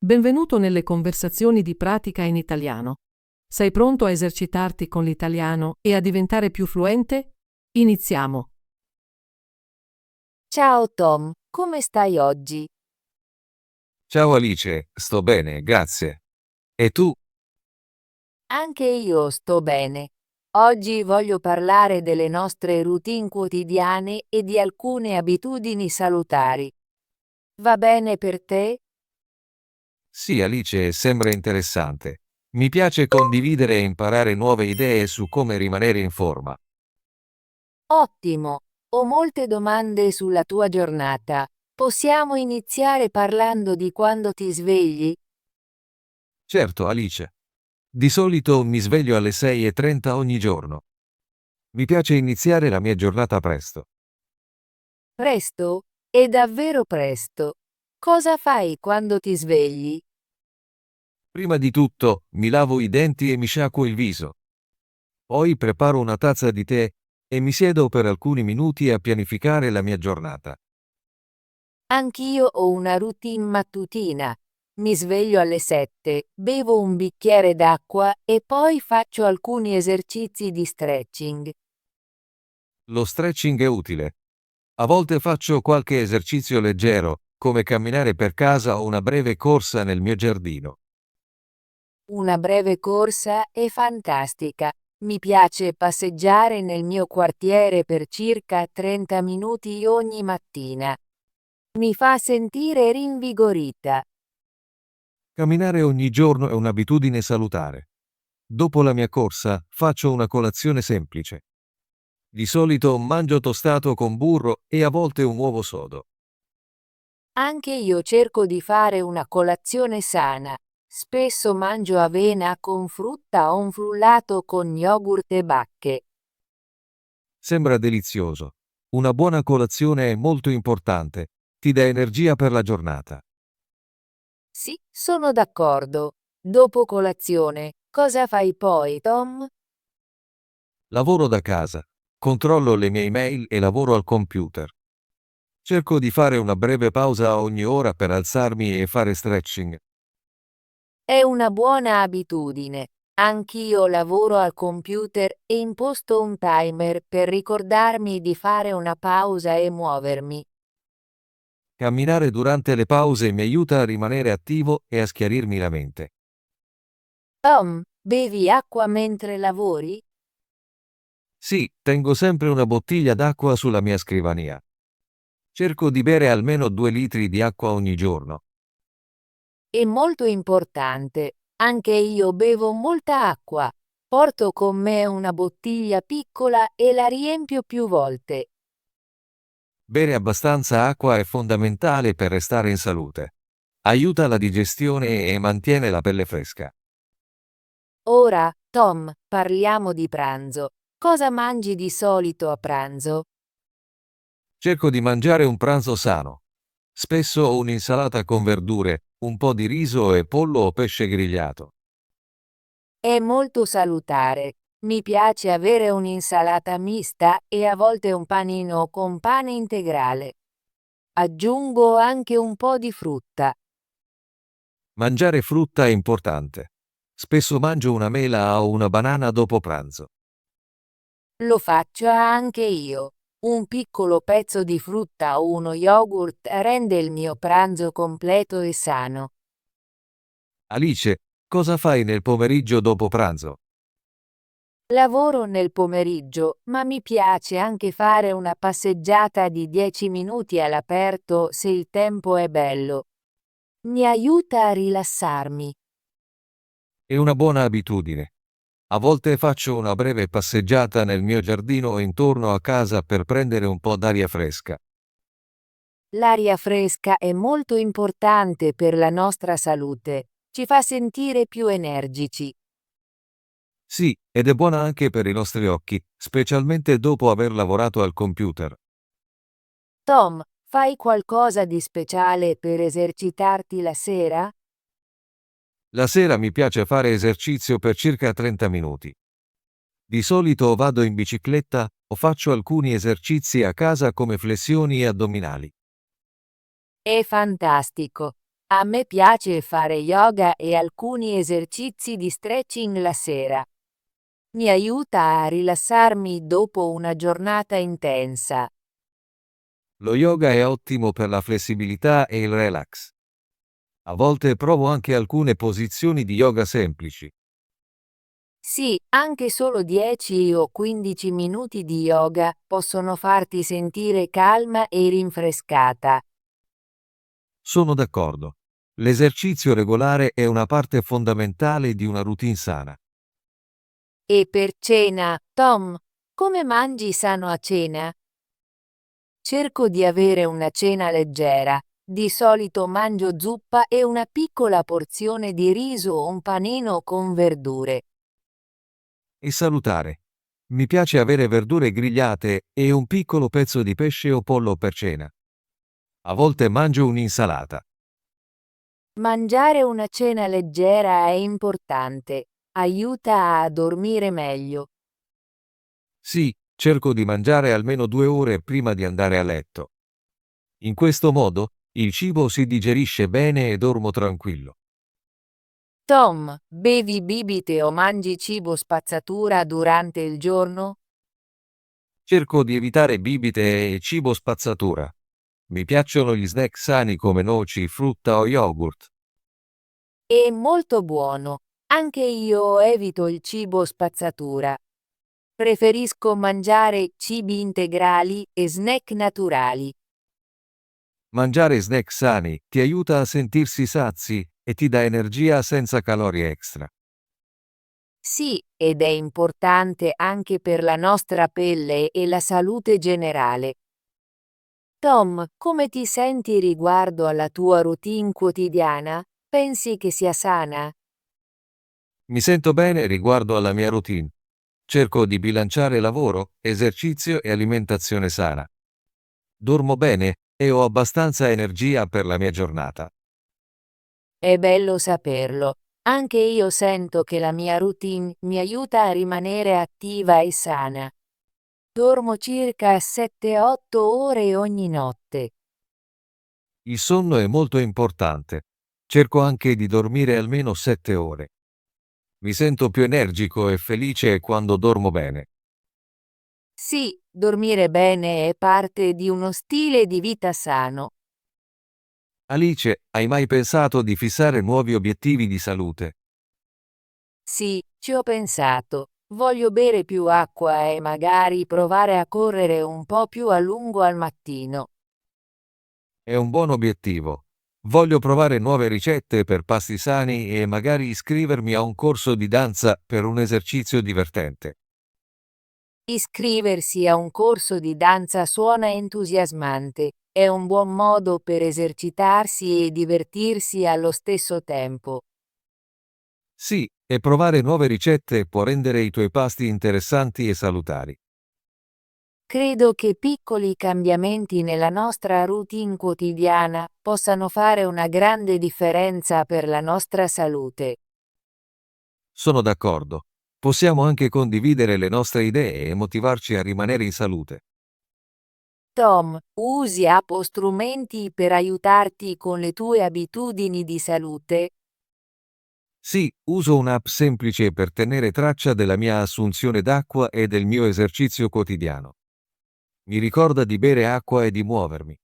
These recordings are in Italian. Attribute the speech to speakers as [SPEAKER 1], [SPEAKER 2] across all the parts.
[SPEAKER 1] Benvenuto nelle conversazioni di pratica in italiano. Sei pronto a esercitarti con l'italiano e a diventare più fluente? Iniziamo.
[SPEAKER 2] Ciao Tom, come stai oggi?
[SPEAKER 3] Ciao Alice, sto bene, grazie. E tu?
[SPEAKER 2] Anche io sto bene. Oggi voglio parlare delle nostre routine quotidiane e di alcune abitudini salutari. Va bene per te?
[SPEAKER 3] Sì, Alice, sembra interessante. Mi piace condividere e imparare nuove idee su come rimanere in forma.
[SPEAKER 2] Ottimo! Ho molte domande sulla tua giornata. Possiamo iniziare parlando di quando ti svegli?
[SPEAKER 3] Certo, Alice. Di solito mi sveglio alle 6:30 ogni giorno. Mi piace iniziare la mia giornata presto.
[SPEAKER 2] Presto? È davvero presto. Cosa fai quando ti svegli?
[SPEAKER 3] Prima di tutto, mi lavo i denti e mi sciacquo il viso. Poi preparo una tazza di tè e mi siedo per alcuni minuti a pianificare la mia giornata.
[SPEAKER 2] Anch'io ho una routine mattutina. Mi sveglio alle 7, bevo un bicchiere d'acqua e poi faccio alcuni esercizi di stretching.
[SPEAKER 3] Lo stretching è utile. A volte faccio qualche esercizio leggero, come camminare per casa o una breve corsa nel mio giardino.
[SPEAKER 2] Una breve corsa è fantastica. Mi piace passeggiare nel mio quartiere per circa 30 minuti ogni mattina. Mi fa sentire rinvigorita.
[SPEAKER 3] Camminare ogni giorno è un'abitudine salutare. Dopo la mia corsa, faccio una colazione semplice. Di solito mangio tostato con burro e a volte un uovo sodo.
[SPEAKER 2] Anche io cerco di fare una colazione sana. Spesso mangio avena con frutta o un frullato con yogurt e bacche.
[SPEAKER 3] Sembra delizioso. Una buona colazione è molto importante. Ti dà energia per la giornata.
[SPEAKER 2] Sì, sono d'accordo. Dopo colazione, cosa fai poi, Tom?
[SPEAKER 3] Lavoro da casa. Controllo le mie email e lavoro al computer. Cerco di fare una breve pausa ogni ora per alzarmi e fare stretching.
[SPEAKER 2] È una buona abitudine. Anch'io lavoro al computer e imposto un timer per ricordarmi di fare una pausa e muovermi.
[SPEAKER 3] Camminare durante le pause mi aiuta a rimanere attivo e a schiarirmi la mente.
[SPEAKER 2] Tom, bevi acqua mentre lavori?
[SPEAKER 3] Sì, tengo sempre una bottiglia d'acqua sulla mia scrivania. Cerco di bere almeno 2 litri di acqua ogni giorno.
[SPEAKER 2] È molto importante. Anche io bevo molta acqua. Porto con me una bottiglia piccola e la riempio più volte.
[SPEAKER 3] Bere abbastanza acqua è fondamentale per restare in salute. Aiuta la digestione e mantiene la pelle fresca.
[SPEAKER 2] Ora, Tom, parliamo di pranzo. Cosa mangi di solito a pranzo?
[SPEAKER 3] Cerco di mangiare un pranzo sano. Spesso ho un'insalata con verdure, un po' di riso e pollo o pesce grigliato.
[SPEAKER 2] È molto salutare. Mi piace avere un'insalata mista e a volte un panino con pane integrale. Aggiungo anche un po' di frutta.
[SPEAKER 3] Mangiare frutta è importante. Spesso mangio una mela o una banana dopo pranzo.
[SPEAKER 2] Lo faccio anche io. Un piccolo pezzo di frutta o uno yogurt rende il mio pranzo completo e sano.
[SPEAKER 3] Alice, cosa fai nel pomeriggio dopo pranzo?
[SPEAKER 2] Lavoro nel pomeriggio, ma mi piace anche fare una passeggiata di 10 minuti all'aperto se il tempo è bello. Mi aiuta a rilassarmi.
[SPEAKER 3] È una buona abitudine. A volte faccio una breve passeggiata nel mio giardino o intorno a casa per prendere un po' d'aria fresca.
[SPEAKER 2] L'aria fresca è molto importante per la nostra salute. Ci fa sentire più energici.
[SPEAKER 3] Sì, ed è buona anche per i nostri occhi, specialmente dopo aver lavorato al computer.
[SPEAKER 2] Tom, fai qualcosa di speciale per esercitarti la sera?
[SPEAKER 3] La sera mi piace fare esercizio per circa 30 minuti. Di solito vado in bicicletta o faccio alcuni esercizi a casa come flessioni e addominali.
[SPEAKER 2] È fantastico. A me piace fare yoga e alcuni esercizi di stretching la sera. Mi aiuta a rilassarmi dopo una giornata intensa.
[SPEAKER 3] Lo yoga è ottimo per la flessibilità e il relax. A volte provo anche alcune posizioni di yoga semplici.
[SPEAKER 2] Sì, anche solo 10 o 15 minuti di yoga possono farti sentire calma e rinfrescata.
[SPEAKER 3] Sono d'accordo. L'esercizio regolare è una parte fondamentale di una routine sana.
[SPEAKER 2] E per cena, Tom, come mangi sano a cena? Cerco di avere una cena leggera. Di solito mangio zuppa e una piccola porzione di riso o un panino con verdure.
[SPEAKER 3] E salutare. Mi piace avere verdure grigliate e un piccolo pezzo di pesce o pollo per cena. A volte mangio un'insalata.
[SPEAKER 2] Mangiare una cena leggera è importante. Aiuta a dormire meglio.
[SPEAKER 3] Sì, cerco di mangiare almeno 2 ore prima di andare a letto. In questo modo, il cibo si digerisce bene e dormo tranquillo.
[SPEAKER 2] Tom, bevi bibite o mangi cibo spazzatura durante il giorno?
[SPEAKER 3] Cerco di evitare bibite e cibo spazzatura. Mi piacciono gli snack sani come noci, frutta o yogurt.
[SPEAKER 2] È molto buono. Anche io evito il cibo spazzatura. Preferisco mangiare cibi integrali e snack naturali.
[SPEAKER 3] Mangiare snack sani ti aiuta a sentirsi sazi e ti dà energia senza calorie extra.
[SPEAKER 2] Sì, ed è importante anche per la nostra pelle e la salute generale. Tom, come ti senti riguardo alla tua routine quotidiana? Pensi che sia sana?
[SPEAKER 3] Mi sento bene riguardo alla mia routine. Cerco di bilanciare lavoro, esercizio e alimentazione sana. Dormo bene e ho abbastanza energia per la mia giornata.
[SPEAKER 2] È bello saperlo. Anche io sento che la mia routine mi aiuta a rimanere attiva e sana. Dormo circa 7-8 ore ogni notte.
[SPEAKER 3] Il sonno è molto importante. Cerco anche di dormire almeno 7 ore. Mi sento più energico e felice quando dormo bene.
[SPEAKER 2] Sì, dormire bene è parte di uno stile di vita sano.
[SPEAKER 3] Alice, hai mai pensato di fissare nuovi obiettivi di salute?
[SPEAKER 2] Sì, ci ho pensato. Voglio bere più acqua e magari provare a correre un po' più a lungo al mattino.
[SPEAKER 3] È un buon obiettivo. Voglio provare nuove ricette per pasti sani e magari iscrivermi a un corso di danza per un esercizio divertente.
[SPEAKER 2] Iscriversi a un corso di danza suona entusiasmante. È un buon modo per esercitarsi e divertirsi allo stesso tempo.
[SPEAKER 3] Sì, e provare nuove ricette può rendere i tuoi pasti interessanti e salutari.
[SPEAKER 2] Credo che piccoli cambiamenti nella nostra routine quotidiana possano fare una grande differenza per la nostra salute.
[SPEAKER 3] Sono d'accordo. Possiamo anche condividere le nostre idee e motivarci a rimanere in salute.
[SPEAKER 2] Tom, usi app o strumenti per aiutarti con le tue abitudini di salute?
[SPEAKER 3] Sì, uso un'app semplice per tenere traccia della mia assunzione d'acqua e del mio esercizio quotidiano. Mi ricorda di bere acqua e di muovermi.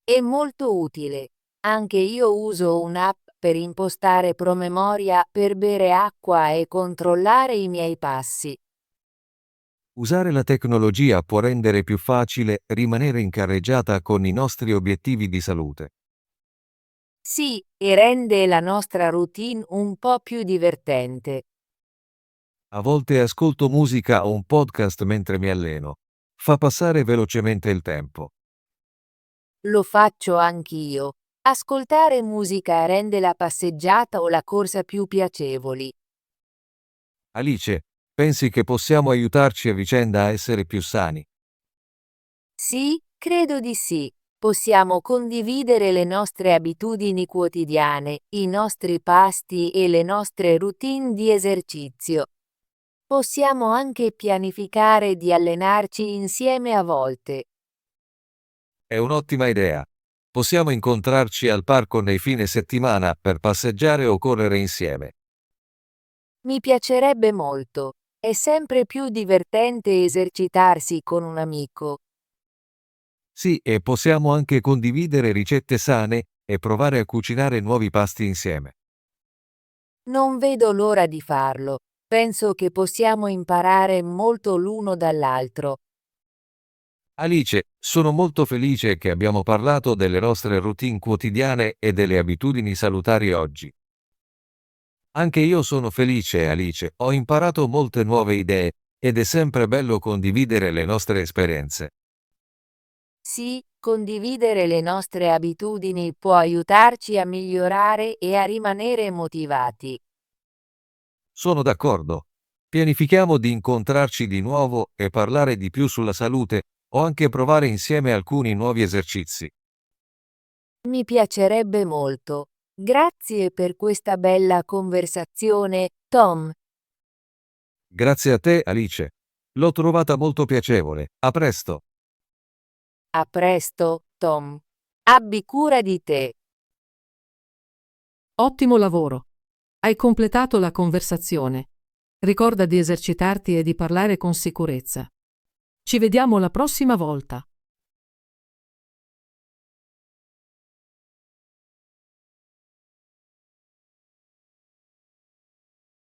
[SPEAKER 2] È molto utile. Anche io uso un'app per impostare promemoria per bere acqua e controllare i miei passi.
[SPEAKER 3] Usare la tecnologia può rendere più facile rimanere in carreggiata con i nostri obiettivi di salute.
[SPEAKER 2] Sì, e rende la nostra routine un po' più divertente.
[SPEAKER 3] A volte ascolto musica o un podcast mentre mi alleno. Fa passare velocemente il tempo.
[SPEAKER 2] Lo faccio anch'io. Ascoltare musica rende la passeggiata o la corsa più piacevoli.
[SPEAKER 3] Alice, pensi che possiamo aiutarci a vicenda a essere più sani?
[SPEAKER 2] Sì, credo di sì. Possiamo condividere le nostre abitudini quotidiane, i nostri pasti e le nostre routine di esercizio. Possiamo anche pianificare di allenarci insieme a volte.
[SPEAKER 3] È un'ottima idea. Possiamo incontrarci al parco nei fine settimana per passeggiare o correre insieme.
[SPEAKER 2] Mi piacerebbe molto. È sempre più divertente esercitarsi con un amico.
[SPEAKER 3] Sì, e possiamo anche condividere ricette sane e provare a cucinare nuovi pasti insieme.
[SPEAKER 2] Non vedo l'ora di farlo. Penso che possiamo imparare molto l'uno dall'altro.
[SPEAKER 3] Alice, sono molto felice che abbiamo parlato delle nostre routine quotidiane e delle abitudini salutari oggi. Anche io sono felice, Alice, ho imparato molte nuove idee ed è sempre bello condividere le nostre esperienze.
[SPEAKER 2] Sì, condividere le nostre abitudini può aiutarci a migliorare e a rimanere motivati.
[SPEAKER 3] Sono d'accordo. Pianifichiamo di incontrarci di nuovo e parlare di più sulla salute o anche provare insieme alcuni nuovi esercizi.
[SPEAKER 2] Mi piacerebbe molto. Grazie per questa bella conversazione, Tom.
[SPEAKER 3] Grazie a te, Alice. L'ho trovata molto piacevole. A presto.
[SPEAKER 2] A presto, Tom. Abbi cura di te.
[SPEAKER 1] Ottimo lavoro. Hai completato la conversazione. Ricorda di esercitarti e di parlare con sicurezza. Ci vediamo la prossima volta.